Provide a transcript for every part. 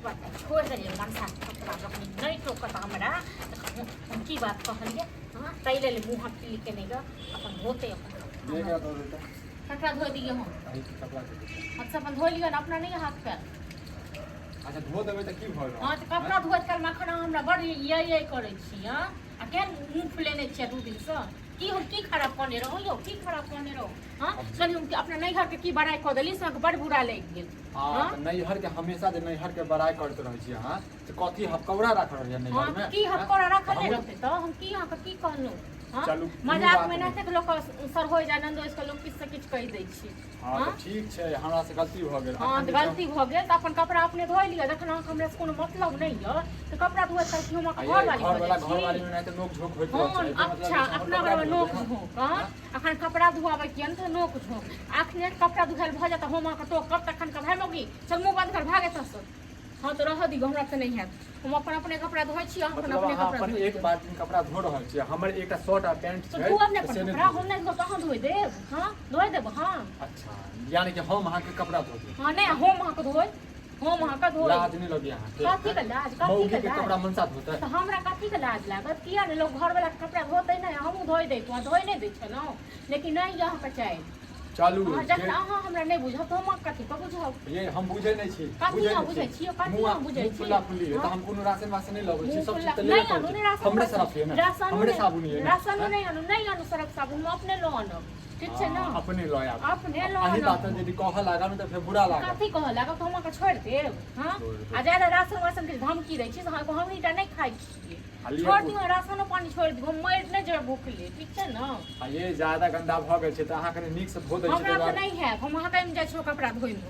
बात छोड़ दे मनसा कपड़ा रखनी नहीं टोकत हमरा हम की बात कहलिए हां तैले ले मुंह पीली के नहीं ग अपन धोते अपन ये क्या तो बेटा कपड़ा धो दिए हम कपड़ा अच्छा अपन धो लियो अपना नहीं हाथ पैर अच्छा धो देबे त की भइल हां तो कपड़ा धोत काल मखना हमरा बड़ ये करे छी हां आ केन मुंह फुलेने छी 2 दिन से की हम की खराब करने रहो यो की खराब करने रहो हां कनी हम अपना नहीं घर के की बड़ाई क देली से बड़ बुरा लग गेल हां तो नैहर के हमेशा जे नैहर के बड़ाई करते रहै छी हां तो कथी हकौड़ा राख रहै नैहर में हां की हकौड़ा रखले रहते तो हम की यहां के की कहनु हां मजाक में नहीं लोग सर होय जा नंदो इसके लोग किस से किछ कह दै छी हां तो ठीक छै हमरा से गलती भ गेल हां गलती भ गेल त अपन कपड़ा अपने धोइ लियो जखन हमरा से कोनो मतलब नहीं है तो कपड़ा धोए त कि हम घर वाली में नहीं तो नोक झोक होइत रहै छै अच्छा अपना घर में नोक झोक हां अखन कपड़ा धोआबै कियन त नोक झोक अखने कपड़ा धोल भ जात हम के टोक कब तखन का भाई मोगी चल मुंह बंद कर भागे तस हां तो रह दी हमरा से नहीं है हम अपन अपने कपड़ा धोइ छी हम अपन अपने कपड़ा अपन एक बाल्टी कपड़ा धो रहल छी हमर एकटा शर्ट आ पैंट छै तू अपने कपड़ा हम नहीं कहां धोइ देब हां धोइ देब हां अच्छा यानी कि हम अहाँ के कपड़ा धो देब हां नहीं हम अहाँ के धोइ हम अहाँ के धोइ लाज नहीं लगे अहाँ के कथी के लाज कथी के कपड़ा मनसा धोते तो हमरा कथी के लाज लागत किया ने लोग घर वाला कपड़ा धोते नहीं हम धोइ दे तू धोइ नहीं दे छलो लेकिन नहीं यहाँ के चाहे चालू जखन अहाँ हमरा नहीं बुझब तो हम कथी के बुझब ये हम बुझे नहीं छी बुझे छी कथी हम बुझे छी फुल्ला फुल्ली है तो हम कोनो राशन वासन नहीं लगे छी सब चीज ले हमरे सरफ है ना हमरे साबुन है राशन नहीं अनु सरफ साबुन हम अपने लो आनो ठीक छै ना अपने लो आब अपने लो अही बात यदि कह लागा में तो फिर बुरा लागा कथी कह लागा तो हम के छोड़ देब हां आ ज्यादा राशन वासन के धमकी दै छी हम ईटा नहीं खाइ छी छोड़ दियो राशनो पानी छोड़ दियो हम मर नहीं जब भूखले ठीक छै ना आ ये ज्यादा गंदा भ गेल छै त अहाँ कने नीक से धो दै छी हमरा नहीं है हम अहाँ टाइम जाय छो कपड़ा धोइ में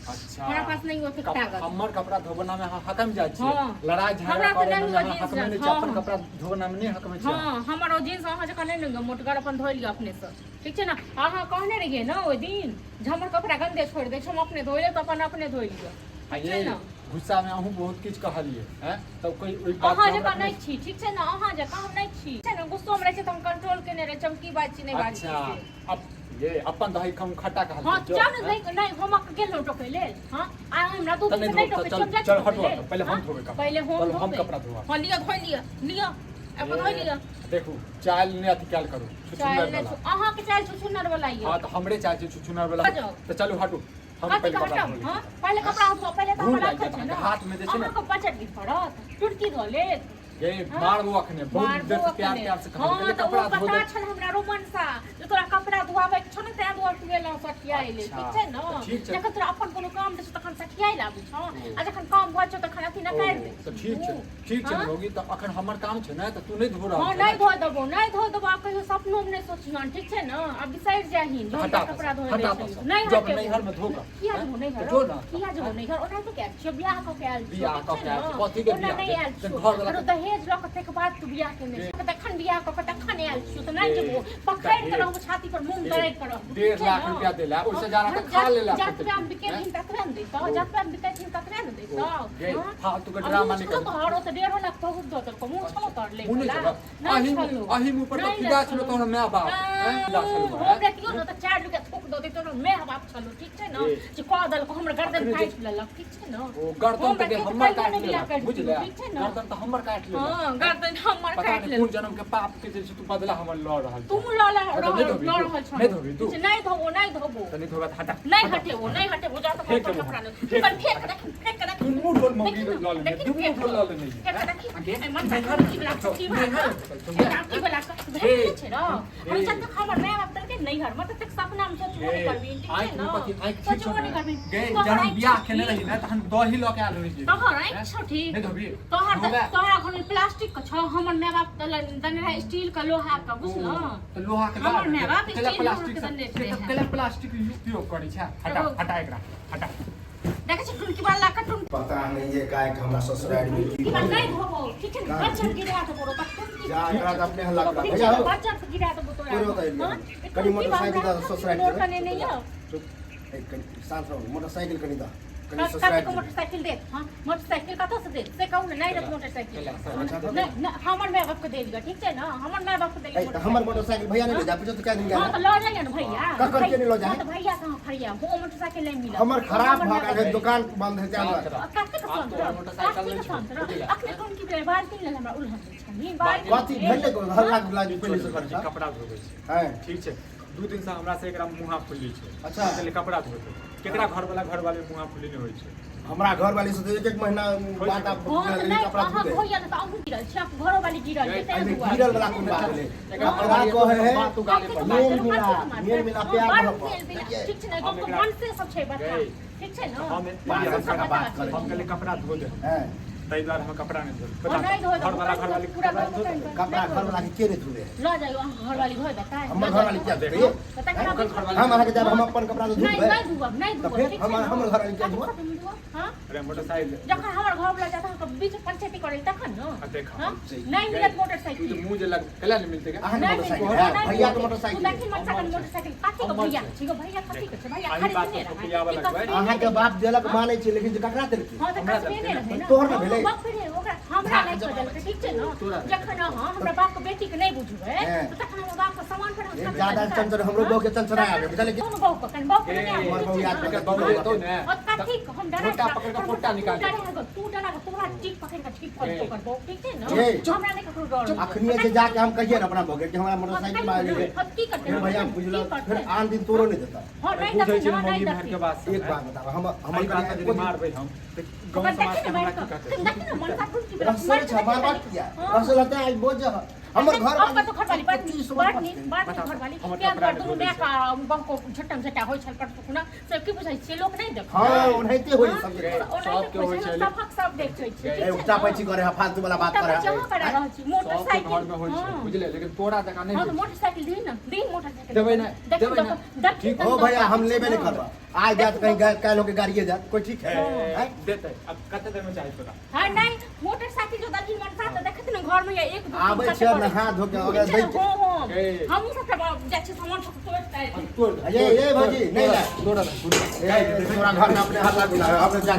अच्छा हमरा पास नहीं होते कागज हमर कपड़ा धोबना में हकम जाय छी लड़ाई झगड़ा करे में हक में नहीं अपन कपड़ा धोबना में नहीं हक में छी हां हमर ओ जींस अहाँ जका नहीं लंगा मोटगर अपन धोइ लियो अपने से ठीक छै ना अहाँ कहने रहिए ना ओइ दिन जे हमर कपड़ा गंदे छोड़ दे हम अपने धोइ ले तो अपन अपने धोइ लियो ठीक छै ना गुस्सा में अहू बहुत किछ कहलिए हैं तब कोई ओइ बात अहाँ जका नहीं छी ठीक छै ना अहाँ जका हम नहीं छी छै ना गुस्सा में रहे छै त हम कंट्रोल केने रहे चमकी बात छी नहीं बात छी अच्छा अब ये अपन दही कम खट्टा कहल हां चल नहीं हम गेल नो टोके ले हां आ हमरा दू दिन नहीं टोके चल हटो पहले हम धोबे का पहले हम कपड़ा धोवा हां लिया धोइ लिया अब धोइ लिया देखू चाल ने अथी काल करू छुछुनर वाला अहाँ के चाल छुछुनर वाला ही हां तो हमरे चाल छुछुनर वाला तो चलो हटो हम पहले कपड़ा हां पहले कपड़ा धो पहले तो हमरा हाथ में जे छै ना को पचट की पड़त टुटकी धो ले ये मार वो अखने बहुत देर से प्यार प्यार से पहले कपड़ा धो दे छन हमरा रोमन सा जो तोरा कपड़ा धोआबै छ न तै दुआर गेलौ सठियाइ ले ठीक छै न जखन तोरा अपन कोनो काम दे तखन सठियाइ लाबू छ आ जखन काम भ छ तखन अथी न कर दे तो ठीक छै होगी तो अखन हमर काम छै ना तो तू नहीं धो रहा हां नहीं धो देबो आप कहियो सपनो में नहीं सोचियन ठीक छै न अब बिसाइड जाही जो कपड़ा धो दे नहीं जब नहीं घर में धोगा किया जो नहीं घर जो ना किया जो नहीं घर ओना तो क्या छ बियाह को क्या बियाह को क्या कथी के बियाह घर वाला दहेज लक ते के बाद तू बियाह के में तखन बियाह को तखन आयल छु त नहीं जेबो पकड़ के रहबो छाती पर मुंह दर्द कर 1.5 लाख रुपया देला ओइसे जारा के खा लेला जब हम बिके दिन तक रहन दे तो जब हम बिके दिन तक रहन दे तो फालतू के ड्रामा नहीं कर घर तो 1.5 लाख बहुत दो तो मुंह छलो कर ले अही मुंह पर तो फिदा छलो तो मैं बाप हो देखियो न त 4 रुपया थोक दो दे तो मैं बाप छलो ठीक छै न जे कह दल को हमर गर्दन काट लेलक ठीक छै न ओ गर्दन त हमर काट लेलक बुझले गर्दन त हमर काट लेलक हां गर्दन हमर काट लेलक कोन जन्म के पाप के जे तू बदला हमर ल रहल तुम ल रहल छ नहीं धोबी तू नहीं धोबो तनी धोबा हटा नहीं हटे वो जा तो कपड़ा ले पर फेंक दे तू मुंह ढोल मौगी ल ले तू मुंह ढोल ल ले नहीं आगे मन घर की बला की बला छै र हम चल तो खबर मैं अब तक नहीं घर मतलब तक सपना में सोच नहीं करबी ठीक है ना सोच नहीं करबी गे जन बियाह केने रही ना तहन दही ल के आल रही तो हर छ ठीक नहीं धोबी तोहरा घर प्लास्टिक का छ हमर माय बाप दने रहा स्टील का लोहा का बुझलो तो लोहा के हमर माय बाप स्टील प्लास्टिक के दने रहे केला प्लास्टिक उपयोग करै छै हटा एकरा हटा देखे छ टुनकी वाला का टुन पता नहीं ये काय के हमरा ससुराल में की नहीं धोबो ठीक है बच्चा गिरा तो बोलो जा एकरा अपने हल्ला कर भैया हो बच्चा गिरा तो बोलो पूरा कनी मोटरसाइकिल का ससुराल कने नहीं हो एक शांत रहो मोटरसाइकिल कनी दा कहीं कते ससुराल को मोटरसाइकिल दे हां मोटरसाइकिल कत से दे से कहू नहीं रे मोटरसाइकिल नहीं हमर माय बाप को दे दिया ठीक है ना हमर माय बाप को दे तो हमर मोटरसाइकिल भैया नहीं ले जा पूछो तो क्या नहीं हां तो लो जाइए ना भैया ककर के नहीं लो जाए तो भैया कहां खड़िया वो मोटरसाइकिल नहीं मिला हमर खराब भागा है दुकान बंद है जान कते को मोटरसाइकिल अखने कौन की बेर बार तीन ले हमरा उल्हन छनी बार कथी भेले को हल्ला गुला पहले से कर कपड़ा धोबै छै हैं ठीक छै 2 दिन से हमरा से एकरा मुहा फुल्ली छै अच्छा। पहले कपड़ा धोबै केकरा घर वाले मुहा फुल्ली नहीं होय छै हमरा घर वाली से एक एक महीना बाद आप कपड़ा धो दे भैया तो हम गिरल छी आप घरो वाली गिरल छै अरे गिरल वाला कोन बात भेले एकरा बड़ा कहे है तू गाली पर मेल मिला प्यार भर ठीक छै ना हमको मन से सब छै बता ठीक छै ना हम कहले कपड़ा धो दे हैं तै द्वारा हम कपड़ा नहीं धोल और नहीं धो घर वाली पूरा कपड़ा घर वाला के रे धुले लो जाइयो घर वाली धो देता है हमर घर वाली क्या दे हम आके जब हम अपन कपड़ा धो नहीं नहीं धुआ नहीं तो धुआ फिर हमर घर वाली क्या धुआ हां अरे मोटरसाइकिल जखन हमर घर वाला जाता हम बीच पंचायती करे तखन न देख नहीं मिलत मोटरसाइकिल मुंह जे लग कला नहीं मिलते क्या अहन मोटरसाइकिल है भैया के मोटरसाइकिल देखिन मोटरसाइकिल काटी को भैया ठीक है भैया काटी के भैया अही बात को पियावा लगबै अहाँ के बाप देलक माने छै लेकिन जे ककरा देलक हां त कसबे नहीं रहे ना तोहर न भेलै बाप रे ओकरा हमरा नहीं बदल के ठीक छै न जखन हां हमरा बाप के बेटी के नहीं बुझबै त तखन हम बाप के सामान पर हम ज्यादा चंचल हमरो बहू के चंचल आवे बुझल कि कौन बाप कन बाप के नहीं हमर बहू याद कर बहू तो ने और काटी हम डरा पोटा पकड़ के पोटा निकाल तू डरा के तोरा टिक पकड़ के ठीक कर तो कर बाप ठीक छै ए, न हमरा नहीं ककरो डर अखनिए से जाके हम कहिए अपना बहू के कि हमरा मोटरसाइकिल में आ गेलै अब की करते फिर भैया बुझल फिर आन दिन तोरो नहीं देता हां नहीं बुझै छै नहीं मौगी नहीं बहन के बात एक बात बताओ हम हमर बात करिया यदि मारबै हम गांव समाज के हमरा की कहते रसोई छ बार बात किया रसोई लगता है बोझ हमर घर वाली तो घर वाली बात घर वाली क्या कर दूं मैं का बम को झटम झटा होय छल पर सुना सब की बुझाई छै लोग नहीं देख हां ओनहिते होई सब सब के होय छै सब देख छै ए उल्टा पैची करे है फालतू वाला बात करे जहां पर रह छी मोटरसाइकिल घर में होय छै बुझले लेकिन तोरा जका नहीं हां मोटरसाइकिल दी मोटरसाइकिल देबै ना ठीक ओ भैया हम लेबे नहीं करबा आज जात कहीं काल लोग गाड़िए जात कोई ठीक है देते अब कते देर में चाहिए तोरा हां नहीं मोटरसाइकिल जो दलही मन साथ देखत न घर में एक दो आबै छै नहा धो के अगर दै हम सब जाइ छी सामान सब तोड़ ये भौजी नहीं ला तोरा तोरा घर में अपने हल्ला गुला अपने जा